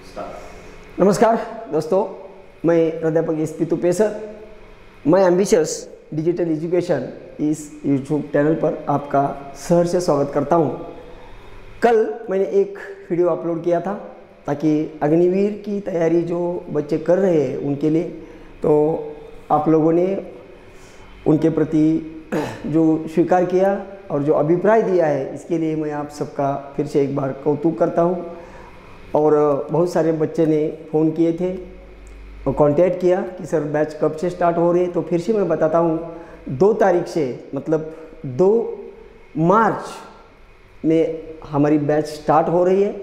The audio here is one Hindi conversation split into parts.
नमस्कार दोस्तों, मैं प्राध्यापक SP तुपेसर। मैं एम्बिशियस डिजिटल एजुकेशन इस यूट्यूब चैनल पर आपका सहर्ष स्वागत करता हूं। कल मैंने एक वीडियो अपलोड किया था ताकि अग्निवीर की तैयारी जो बच्चे कर रहे हैं उनके लिए, तो आप लोगों ने उनके प्रति जो स्वीकार किया और जो अभिप्राय दिया है, इसके लिए मैं आप सबका फिर से एक बार कौतुक करता हूं। और बहुत सारे बच्चे ने फ़ोन किए थे और कांटेक्ट किया कि सर बैच कब से स्टार्ट हो रही है। तो फिर से मैं बताता हूँ, 2 तारीख से मतलब 2 मार्च में हमारी बैच स्टार्ट हो रही है।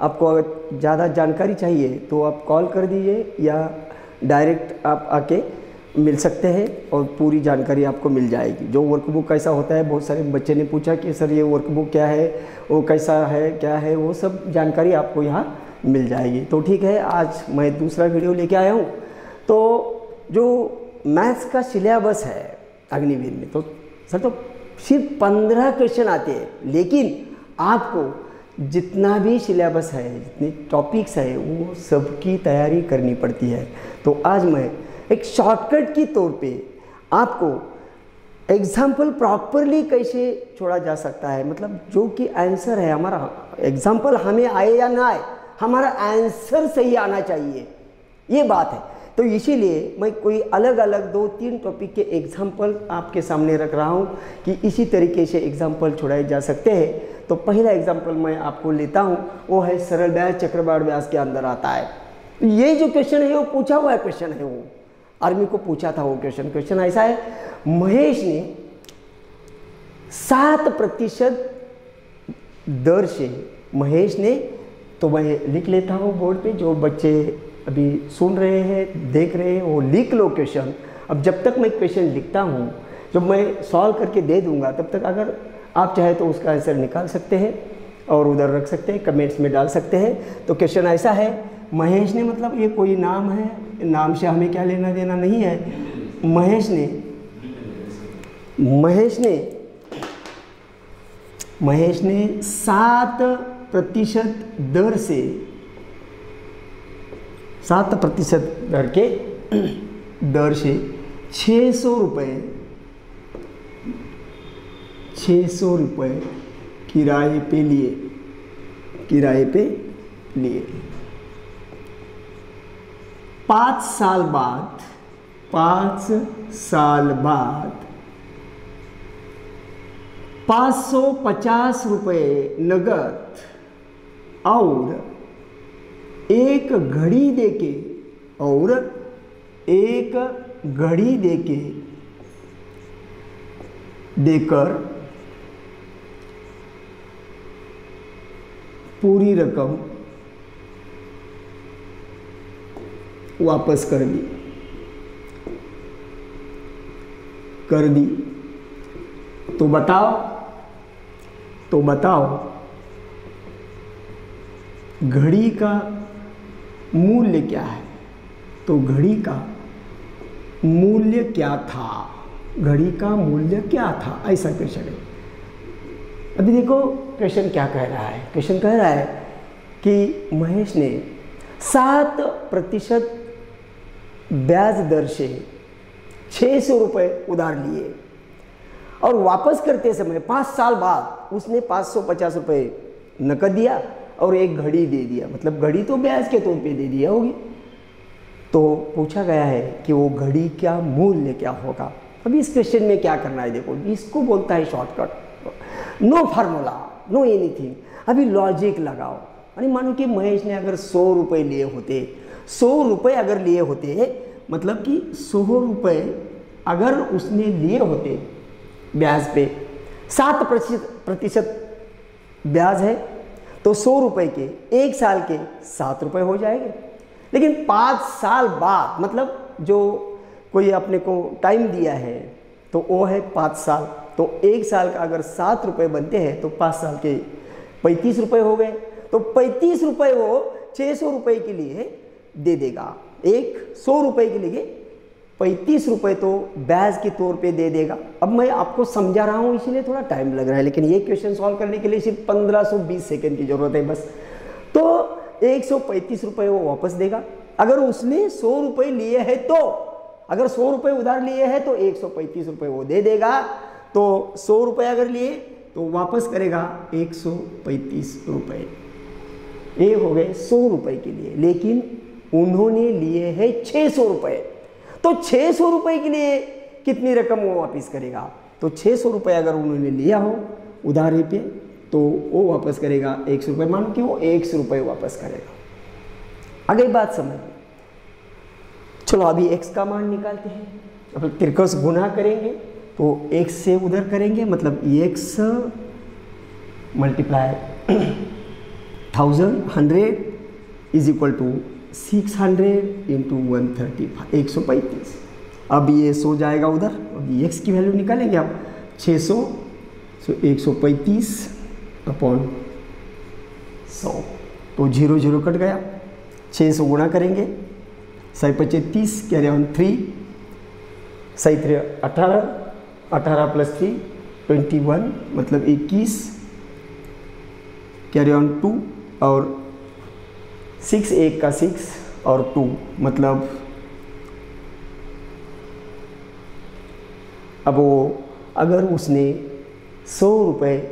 आपको अगर ज़्यादा जानकारी चाहिए तो आप कॉल कर दीजिए या डायरेक्ट आप आके मिल सकते हैं और पूरी जानकारी आपको मिल जाएगी। जो वर्कबुक कैसा होता है, बहुत सारे बच्चे ने पूछा कि सर ये वर्कबुक क्या है, वो कैसा है, क्या है, वो सब जानकारी आपको यहाँ मिल जाएगी। तो ठीक है, आज मैं दूसरा वीडियो लेके आया हूँ। तो जो मैथ्स का सिलेबस है अग्निवीर में, तो सर तो सिर्फ 15 क्वेश्चन आते हैं, लेकिन आपको जितना भी सिलेबस है, जितने टॉपिक्स है, वो सबकी तैयारी करनी पड़ती है। तो आज मैं एक शॉर्टकट की तौर पे आपको एग्जाम्पल प्रॉपरली कैसे छोड़ा जा सकता है, मतलब जो कि आंसर है हमारा, एग्जाम्पल हमें आए या ना आए, हमारा आंसर सही आना चाहिए, ये बात है। तो इसीलिए मैं कोई अलग अलग 2-3 टॉपिक के एग्जाम्पल आपके सामने रख रहा हूँ कि इसी तरीके से एग्जाम्पल छोड़ाए जा सकते हैं। तो पहला एग्जाम्पल मैं आपको लेता हूँ, वो है सरल ब्याज चक्रवाढ़ ब्याज के अंदर आता है। ये जो क्वेश्चन है वो पूछा हुआ क्वेश्चन है, वो आर्मी को पूछा था वो क्वेश्चन ऐसा है, महेश ने 7% दर से, महेश ने, तो मैं लिख लेता हूँ बोर्ड पे, जो बच्चे अभी सुन रहे हैं, देख रहे हैं, वो लिख लो क्वेश्चन। अब जब तक मैं क्वेश्चन लिखता हूँ, जब मैं सॉल्व करके दे दूंगा, तब तक अगर आप चाहे तो उसका आंसर निकाल सकते हैं और उधर रख सकते हैं, कमेंट्स में डाल सकते हैं। तो क्वेश्चन ऐसा है, महेश ने, मतलब ये कोई नाम है, नाम से हमें क्या लेना देना नहीं है। महेश ने 7% दर से, 7% दर से 600 रुपये किराए पे लिए। 5 साल बाद 550 रुपये नगद और एक घड़ी देकर पूरी रकम वापस कर दी। तो बताओ घड़ी का मूल्य क्या है। तो घड़ी का मूल्य क्या था, ऐसा क्वेश्चन है। अभी देखो क्वेश्चन क्या कह रहा है। क्वेश्चन कह रहा है कि महेश ने 7% ब्याज दर से 600 रुपये उधार लिए और वापस करते समय 5 साल बाद उसने 550 रुपये नकद दिया और एक घड़ी दे दिया, मतलब घड़ी तो ब्याज के तौर पे दे दिया होगी। तो पूछा गया है कि वो घड़ी का मूल्य क्या होगा। अभी इस क्वेश्चन में क्या करना है, देखो इसको बोलता है shortcut, no formula, no anything. अभी लॉजिक लगाओ। अरे मानो कि महेश ने अगर 100 रुपये लिए होते, 100 रुपये अगर लिए होते, मतलब कि 100 रुपये अगर उसने लिए होते ब्याज पे, 7% ब्याज है, तो 100 रुपये के 1 साल के 7 रुपये हो जाएंगे। लेकिन 5 साल बाद, मतलब जो कोई अपने को टाइम दिया है तो वो है 5 साल, तो 1 साल का अगर 7 रुपये बनते हैं तो 5 साल के 35 रुपये हो गए। तो 35 रुपये वो 600 रुपये के लिए दे देगा, 100 रुपये के लिए 35 रुपये तो ब्याज के तौर पे दे देगा। अब मैं आपको समझा रहा हूँ इसीलिए थोड़ा टाइम लग रहा है, लेकिन ये क्वेश्चन सॉल्व करने के लिए सिर्फ 1520 सेकेंड की ज़रूरत है बस। तो 135 रुपये वो वापस देगा। अगर उसने 100 रुपये लिए हैं तो, अगर 100 रुपये उधार लिए हैं तो 135 रुपये वो दे देगा। तो 100 रुपये अगर लिए तो वापस करेगा 135 रुपये। ये हो गए 100 रुपये के लिए, लेकिन उन्होंने लिए हैं 600 रुपये, तो 600 रुपये के लिए कितनी रकम वो वापस करेगा? तो 600 रुपये अगर उन्होंने लिया हो उधारी पे तो वो वापस करेगा 100 रुपये, मान के वो 100 रुपये वापस करेगा। आगे बात समझ। चलो अभी x का मान निकालते हैं। अब तिरकस गुना करेंगे तो x से उधर करेंगे, मतलब x multiply 100 is equal to 600 into 135, 135। अब ये 100 जाएगा उधर, अब x की वैल्यू निकालेंगे आप 600, सो 135 अपॉन 100, तो 0 0 कट गया। 600 गुणा करेंगे, 625 कैरी ऑन 3, 3 18, 18 प्लस 3 21, मतलब 21 कैरी ऑन 2, और 6 1 का 6 और 2 मतलब अब वो अगर उसने 100 रुपये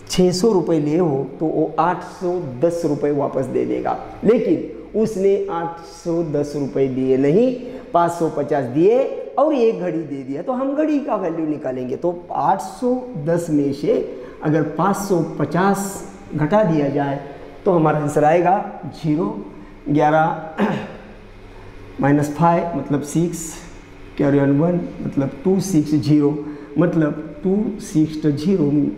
600 रुपये लिए हो तो वो 810 रुपये वापस दे देगा, लेकिन उसने 810 रुपये दिए नहीं, 550 दिए और एक घड़ी दे दिया। तो हम घड़ी का वैल्यू निकालेंगे, तो 810 में से अगर 550 घटा दिया जाए तो हमारा आंसर आएगा 0, 11 माइनस 5 मतलब 6 कैरी ऑन 1 मतलब 260, मतलब 260,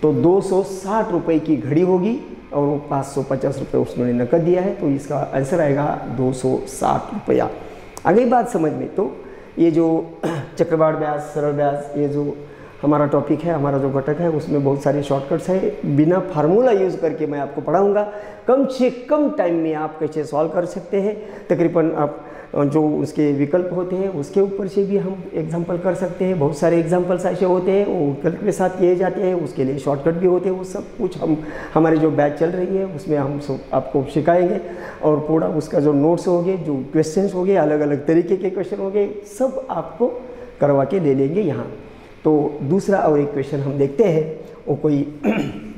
तो 260 रुपये की घड़ी होगी और वो 550 रुपये उसने नकद दिया है, तो इसका आंसर आएगा 260 रुपया। आगे बात समझ में। तो ये जो चक्रवाढ़ ब्याज, सरल ब्याज, ये जो हमारा टॉपिक है, हमारा जो घटक है, उसमें बहुत सारे शॉर्टकट्स हैं। बिना फार्मूला यूज़ करके मैं आपको पढ़ाऊंगा, कम से कम टाइम में आप कैसे सॉल्व कर सकते हैं। तकरीबन आप जो उसके विकल्प होते हैं उसके ऊपर से भी हम एग्जाम्पल कर सकते हैं। बहुत सारे एग्जाम्पल्स ऐसे होते हैं वो विकल्प के साथ किए जाते हैं, उसके लिए शॉर्टकट भी होते हैं। वो सब कुछ हम हमारे जो बैच चल रही है उसमें हम सब आपको सिखाएंगे, और पूरा उसका जो नोट्स होंगे, जो क्वेश्चंस होंगे, अलग अलग तरीके के क्वेश्चन होंगे, सब आपको करवा के ले लेंगे यहाँ। तो दूसरा और एक क्वेश्चन हम देखते हैं, वो कोई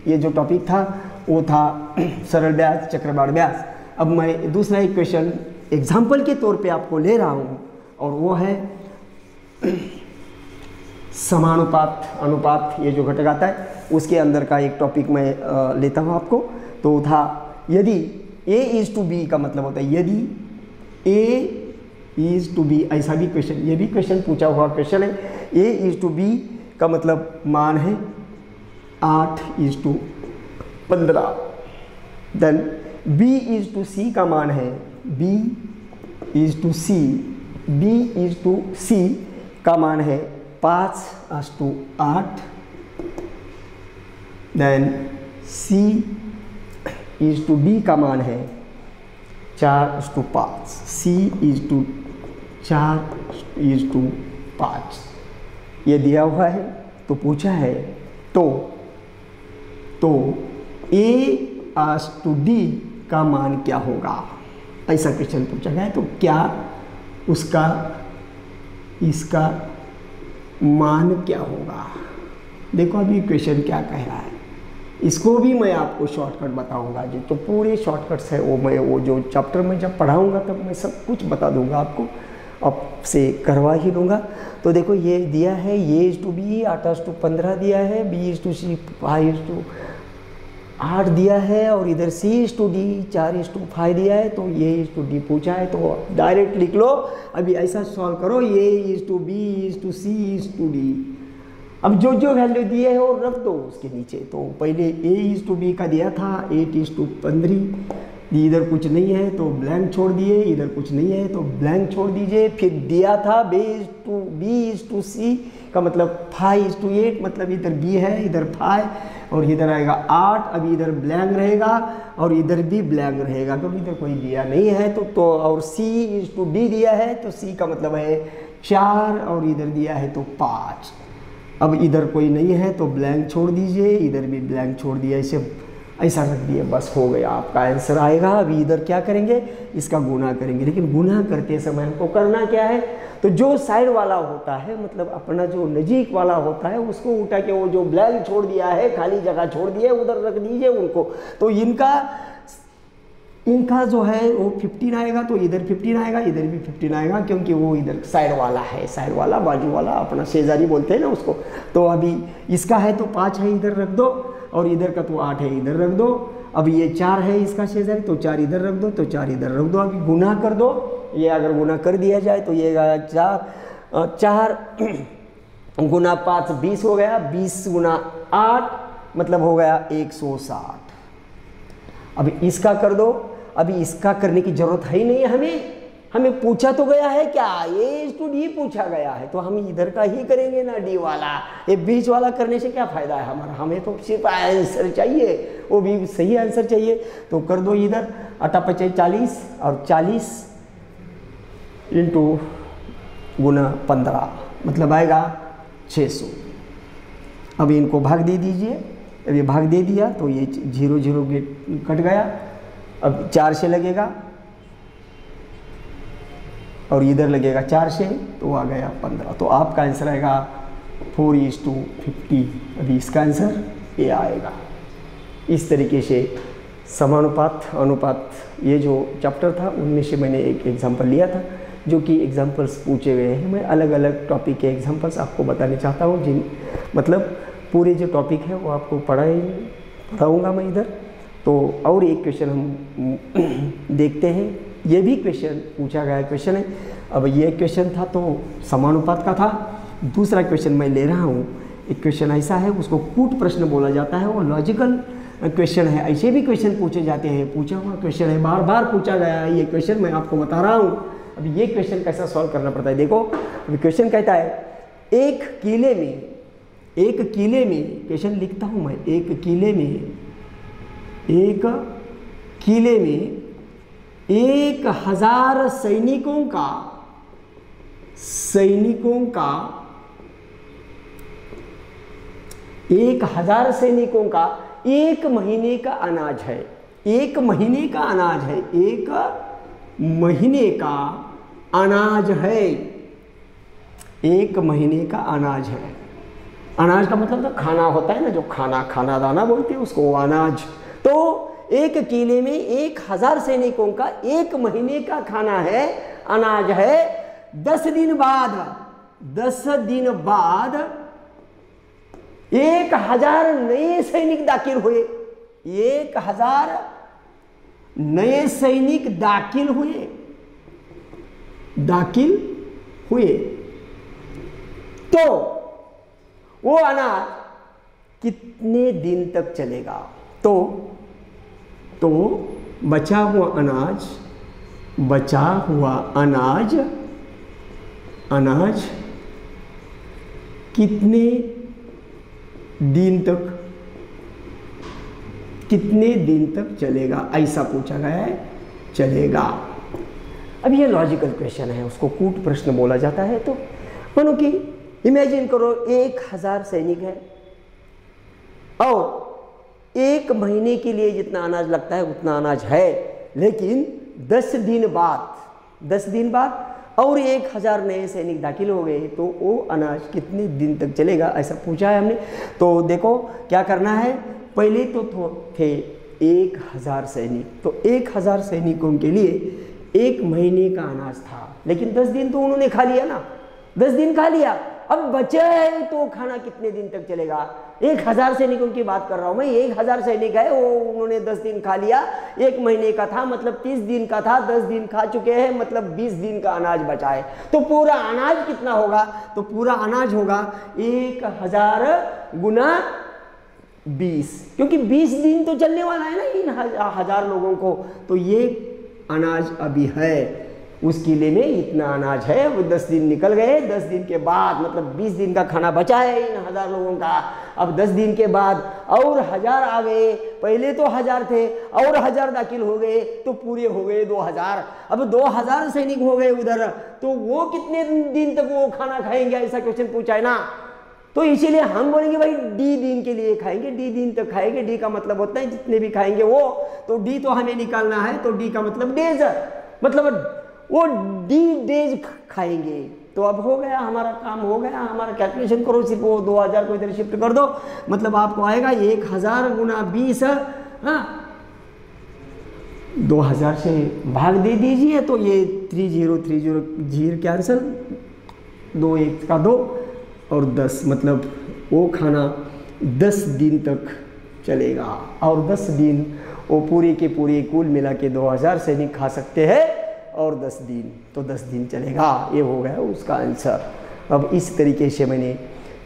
ये जो टॉपिक था वो था सरल ब्याज, चक्रवाढ़ ब्याज। अब मैं दूसरा एक क्वेश्चन एग्जाम्पल के तौर पे आपको ले रहा हूँ, और वो है समानुपात, अनुपात, ये जो घटक आता है उसके अंदर का एक टॉपिक मैं लेता हूँ आपको। तो था यदि a इज़ टू b का मतलब होता है यदि a इज़ टू b, ऐसा भी क्वेश्चन, ये भी क्वेश्चन पूछा हुआ क्वेश्चन है। a इज़ टू b का मतलब मान है 8 is to 15, then b is to c का मान है b is to c, b is to c का मान है 5:8, then c is to d का मान है 4:5, c इज़ टू 4:5 ये दिया हुआ है। तो पूछा है तो a/d का मान क्या होगा, ऐसा क्वेश्चन पूछा गया है। तो क्या उसका इसका मान क्या होगा? देखो अभी क्वेश्चन क्या कह रहा है, इसको भी मैं आपको शॉर्टकट बताऊंगा। जो तो पूरे शॉर्टकट्स है वो मैं वो जो चैप्टर में जब पढ़ाऊंगा तब मैं सब कुछ बता दूंगा आपको, आपसे करवा ही लूँगा। तो देखो ये दिया है a इज़ टू b 8:15 दिया है, b इज़ टू c 5:8 दिया है, और इधर c इज़ टू d 4:5 दिया है। तो a इज़ टू d पूछा है, तो डायरेक्ट लिख लो। अभी ऐसा सॉल्व करो, a is to b is to c is to d। अब जो जो वैल्यू दिए है वो रख दो उसके नीचे। तो पहले a इज़ टू b का दिया था 8:15, इधर कुछ नहीं है तो ब्लैंक छोड़ दिए, इधर कुछ नहीं है तो ब्लैंक छोड़ दीजिए। फिर दिया था b इज़ टू c का मतलब 5:8, मतलब इधर b है, इधर 5 और इधर आएगा 8। अभी इधर ब्लैंक रहेगा और इधर भी ब्लैंक रहेगा, क्योंकि इधर कोई दिया नहीं है। तो और c इज़ टू d दिया है, तो c का मतलब है 4 और इधर दिया है तो 5। अब इधर कोई नहीं है तो ब्लैंक छोड़ दीजिए, इधर भी ब्लैंक छोड़ दिया। ऐसे ऐसा रख दिए, बस हो गया, आपका आंसर आएगा। अभी इधर क्या करेंगे, इसका गुना करेंगे, लेकिन गुना करते समय हमको करना क्या है, तो जो साइड वाला होता है, मतलब अपना जो नज़दीक वाला होता है, उसको उठा के वो जो ब्लैंक छोड़ दिया है, खाली जगह छोड़ दिए, उधर रख दीजिए उनको। तो इनका जो है वो 15 आएगा, तो इधर 15 आएगा, इधर भी 15 आएगा, क्योंकि वो इधर साइड वाला है, साइड वाला, बाजू वाला, अपना शेजारी बोलते हैं ना उसको। तो अभी इसका है तो 5 है, इधर रख दो, और इधर का तो 8 है, इधर रख दो। अब ये 4 है इसका शेजारी, तो 4 इधर रख दो, तो 4 इधर रख दो। अभी गुना कर दो, ये अगर गुना कर दिया जाए तो ये 4 गुना 5 20 हो गया, 20 गुना 8 मतलब हो गया 160। अभी इसका कर दो। अभी इसका करने की जरूरत है ही नहीं, हमें पूछा तो गया है क्या, ए टू डी पूछा गया है, तो हम इधर का ही करेंगे ना, डी वाला। ये बीच वाला करने से क्या फ़ायदा है हमारा, हमें तो सिर्फ आंसर चाहिए, वो भी सही आंसर चाहिए। तो कर दो इधर 8 5 40, और 40 इंटू गुना 15 मतलब आएगा 600। अब इनको भाग दे दीजिए। अब ये भाग दे दिया तो ये 0 0 कट गया। अब 4 से लगेगा और इधर लगेगा 4 से, तो आ गया 15। तो आपका आंसर आएगा 4:50। अभी इसका आंसर ये आएगा। इस तरीके से समानुपात, अनुपात, ये जो चैप्टर था उनमें से मैंने एक एग्जाम्पल लिया था, जो कि एग्जाम्पल्स पूछे गए हैं। मैं अलग अलग टॉपिक के एग्जाम्पल्स आपको बताने चाहता हूँ, जिन मतलब पूरे जो टॉपिक है वो आपको पढ़ाऊँगा मैं इधर। तो और एक क्वेश्चन हम देखते हैं, ये भी क्वेश्चन पूछा गया क्वेश्चन है। अब ये क्वेश्चन था तो समानुपात का था। दूसरा क्वेश्चन मैं ले रहा हूँ, एक क्वेश्चन ऐसा है, उसको कूट प्रश्न बोला जाता है, वो लॉजिकल क्वेश्चन है। ऐसे भी क्वेश्चन पूछे जाते हैं, पूछा हुआ क्वेश्चन है, बार बार पूछा गया है ये क्वेश्चन, मैं आपको बता रहा हूँ। अभी ये क्वेश्चन कैसा सॉल्व करना पड़ता है, देखो। अभी क्वेश्चन कहता है एक किले में, क्वेश्चन लिखता हूँ मैं, एक किले में 1000 सैनिकों का 1 महीने का अनाज है। 1 महीने का अनाज है, 1 महीने का अनाज है, 1 महीने का अनाज है। अनाज का मतलब तो खाना होता है ना, जो खाना दाना बोलते हैं उसको, अनाज। तो एक किले में 1000 सैनिकों का 1 महीने का खाना है, अनाज है। 10 दिन बाद 1000 नए सैनिक दाखिल हुए। 1000 नए सैनिक दाखिल हुए तो वो अनाज कितने दिन तक चलेगा। तो बचा हुआ अनाज कितने दिन तक चलेगा, ऐसा पूछा गया है, चलेगा। अब ये लॉजिकल क्वेश्चन है, उसको कूट प्रश्न बोला जाता है। तो मानो कि इमेजिन करो 1000 सैनिक है और 1 महीने के लिए जितना अनाज लगता है उतना अनाज है, लेकिन 10 दिन बाद और 1000 नए सैनिक दाखिल हो गए, तो वो अनाज कितने दिन तक चलेगा, ऐसा पूछा है हमने। तो देखो क्या करना है, पहले तो थे 1000 सैनिक, तो 1000 सैनिकों के लिए 1 महीने का अनाज था, लेकिन 10 दिन तो उन्होंने खा लिया ना, 10 दिन खा लिया। अब बचा है तो खाना कितने दिन तक चलेगा। 1000 सैनिकों की बात कर रहा हूं मैं, 1000 सैनिक है, वो उन्होंने 10 दिन खा लिया, 1 महीने का था मतलब 30 दिन का था, 10 दिन खा चुके हैं मतलब 20 दिन का अनाज बचा है। तो पूरा अनाज कितना होगा, तो पूरा अनाज होगा 1000 गुना 20, क्योंकि 20 दिन तो चलने वाला है ना इन 1000 लोगों को। तो ये अनाज अभी है, उस किले में इतना अनाज है, वो 10 दिन निकल गए, 10 दिन के बाद मतलब 20 दिन का खाना बचा है इन 1000 लोगों का। अब 10 दिन के बाद और 1000 आ गए, पहले तो 1000 थे और 1000 दाखिल हो गए, तो पूरे हो गए 2000। अब 2000 सैनिक हो गए उधर, तो वो कितने दिन तक वो खाना खाएंगे, ऐसा क्वेश्चन पूछा है ना। तो इसीलिए हम बोलेंगे भाई डी दिन दिन के लिए खाएंगे, डी दिन तक खाएंगे। डी का मतलब होता है जितने भी खाएंगे वो, तो डी तो हमें निकालना है, तो डी का मतलब डेज, मतलब वो डी डेज खाएंगे। तो अब हो गया हमारा काम, हो गया हमारा। कैलकुलेशन करो, सिर्फ वो 2000 को इधर शिफ्ट कर दो, मतलब आपको आएगा 1000 गुना 20, हाँ 2000 से भाग दे दीजिए, तो ये 3030 जीरो कैंसल, 2 1 का 2 और 10, मतलब वो खाना 10 दिन तक चलेगा। और 10 दिन वो पूरे के पूरे कुल मिला के 2000 से नहीं खा सकते हैं, और 10 दिन तो 10 दिन चलेगा। ये हो गया उसका आंसर। अब इस तरीके से मैंने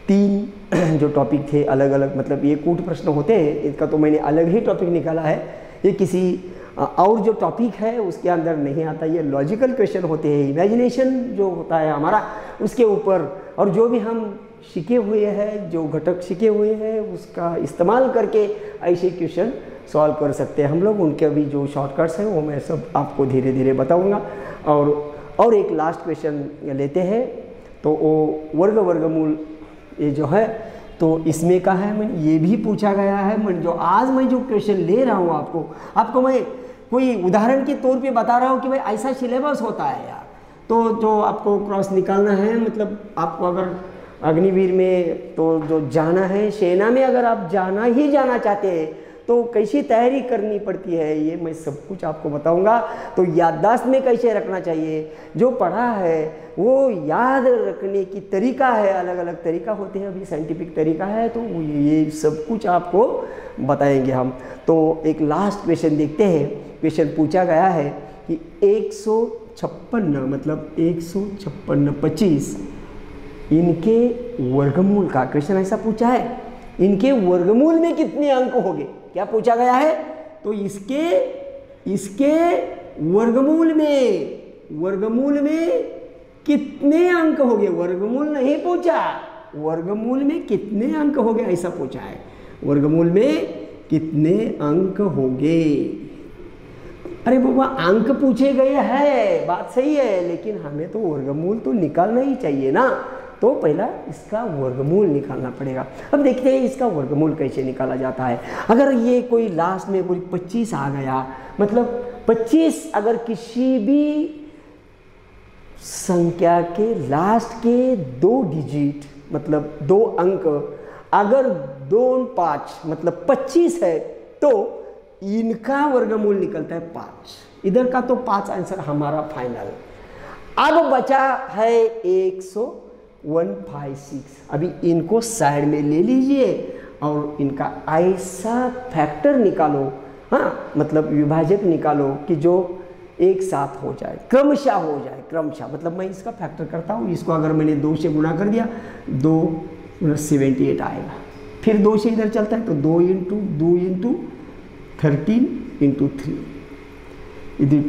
3 जो टॉपिक थे अलग अलग, मतलब ये कूट प्रश्न होते हैं, इसका तो मैंने अलग ही टॉपिक निकाला है। ये किसी और जो टॉपिक है उसके अंदर नहीं आता। ये लॉजिकल क्वेश्चन होते हैं, इमेजिनेशन जो होता है हमारा उसके ऊपर, और जो भी हम सीखे हुए हैं, जो घटक सीखे हुए हैं उसका इस्तेमाल करके ऐसे क्वेश्चन सॉल्व कर सकते हैं हम लोग। उनके भी जो शॉर्टकट्स हैं वो मैं सब आपको धीरे धीरे बताऊंगा। और एक लास्ट क्वेश्चन लेते हैं, तो वो वर्गमूल ये जो है, तो इसमें का है मैं ये भी पूछा गया है। मैं जो क्वेश्चन ले रहा हूँ आपको मैं कोई उदाहरण के तौर पे बता रहा हूँ कि भाई ऐसा सिलेबस होता है यार। तो जो आपको क्रॉस निकालना है, मतलब आपको अगर अग्निवीर में तो जो जाना है, सेना में अगर आप जाना चाहते हैं तो कैसी तैयारी करनी पड़ती है, ये मैं सब कुछ आपको बताऊंगा। तो याददाश्त में कैसे रखना चाहिए, जो पढ़ा है वो याद रखने की तरीका है, अलग अलग तरीका होते हैं, अभी साइंटिफिक तरीका है, तो ये सब कुछ आपको बताएंगे हम। तो एक लास्ट क्वेश्चन देखते हैं। क्वेश्चन पूछा गया है कि 156 मतलब 156 25 इनके वर्गमूल का क्वेश्चन ऐसा पूछा है, इनके वर्गमूल में कितने अंक होंगे, क्या पूछा गया है। तो इसके वर्गमूल में कितने अंक होंगे, वर्गमूल नहीं पूछा, वर्गमूल में कितने अंक होंगे ऐसा पूछा है। वर्गमूल में कितने अंक होंगे। अरे बाबा अंक पूछे गए हैं, बात सही है, लेकिन हमें तो वर्गमूल तो निकालना ही चाहिए ना। तो पहला इसका वर्गमूल निकालना पड़ेगा। अब देखते हैं इसका वर्गमूल कैसे निकाला जाता है। अगर ये कोई लास्ट में कोई 25 आ गया, मतलब 25 अगर किसी भी संख्या के लास्ट के 2 डिजिट मतलब 2 अंक अगर 2 5 मतलब 25 है, तो इनका वर्गमूल निकलता है 5। इधर का तो 5 आंसर हमारा फाइनल। अब बचा है 156। अभी इनको साइड में ले लीजिए और इनका ऐसा फैक्टर निकालो, हाँ मतलब विभाजक निकालो कि जो एक साथ हो जाए, क्रमशः हो जाए, क्रमशः। मतलब मैं इसका फैक्टर करता हूँ, इसको अगर मैंने 2 से गुणा कर दिया 2 78 आएगा। फिर 2 से इधर चलता है तो 2 इंटू 13 इंटू 3 इधर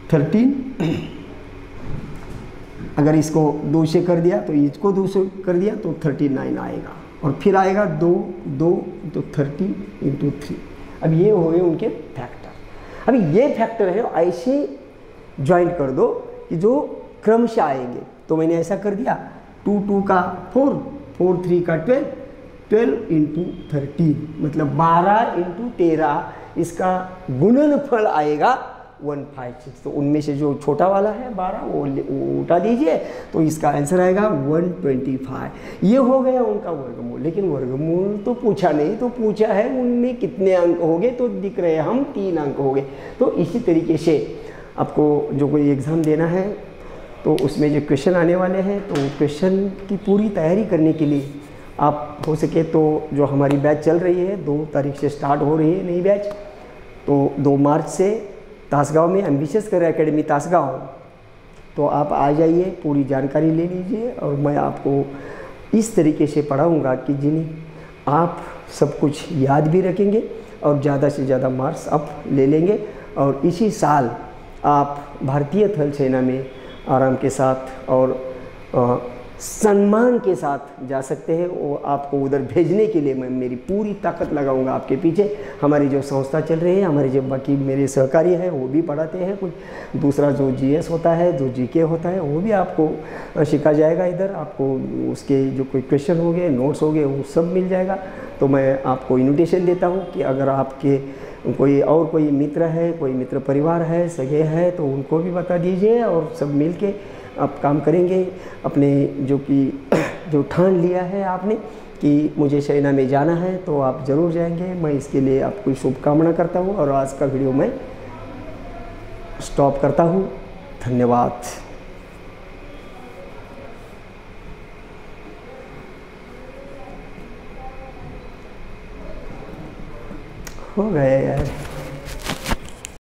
13। अगर इसको 2 से कर दिया तो इसको 2 से कर दिया तो 39 आएगा। और फिर आएगा 2 इंटू 30 इंटू 3। अब ये हो गए उनके फैक्टर। अभी ये फैक्टर है, ऐसे ज्वाइंट कर दो कि जो क्रमशः आएंगे। तो मैंने ऐसा कर दिया 2 2 का 4 4 3 का 12 इंटू 13 मतलब 12 इंटू 13 इसका गुणनफल आएगा 156। तो उनमें से जो छोटा वाला है 12 वो उठा दीजिए, तो इसका आंसर आएगा 125। ये हो गया उनका वर्गमूल। लेकिन वर्गमूल तो पूछा नहीं, तो पूछा है उनमें कितने अंक होंगे, तो दिख रहे हैं हम 3 अंक होंगे। तो इसी तरीके से आपको जो कोई एग्ज़ाम देना है तो उसमें जो क्वेश्चन आने वाले हैं, तो क्वेश्चन की पूरी तैयारी करने के लिए आप हो सके तो जो हमारी बैच चल रही है 2 तारीख से स्टार्ट हो रही है नई बैच, तो 2 मार्च से तासगांव में एम्बिशियस करियर एकेडमी तासगांव, तो आप आ जाइए, पूरी जानकारी ले लीजिए। और मैं आपको इस तरीके से पढ़ाऊँगा कि जिन्हें आप सब कुछ याद भी रखेंगे और ज़्यादा से ज़्यादा मार्क्स आप ले लेंगे। और इसी साल आप भारतीय थल सेना में आराम के साथ और सम्मान के साथ जा सकते हैं। वो आपको उधर भेजने के लिए मैं मेरी पूरी ताकत लगाऊंगा आपके पीछे। हमारी जो संस्था चल रही है, हमारे जो बाकी मेरे सहकारी हैं वो भी पढ़ाते हैं। कुछ दूसरा जो जीएस होता है, जो जीके होता है, वो भी आपको सिखा जाएगा। इधर आपको उसके जो कोई क्वेश्चन हो गए, नोट्स हो गए, वो सब मिल जाएगा। तो मैं आपको इन्विटेशन देता हूँ कि अगर आपके कोई मित्र है, कोई मित्र परिवार है, सगे है, तो उनको भी बता दीजिए और सब मिल के आप काम करेंगे। अपने जो ठान लिया है आपने कि मुझे चाइना में जाना है, तो आप ज़रूर जाएंगे। मैं इसके लिए आपको शुभकामना करता हूँ और आज का वीडियो मैं स्टॉप करता हूँ। धन्यवाद। हो गए यार।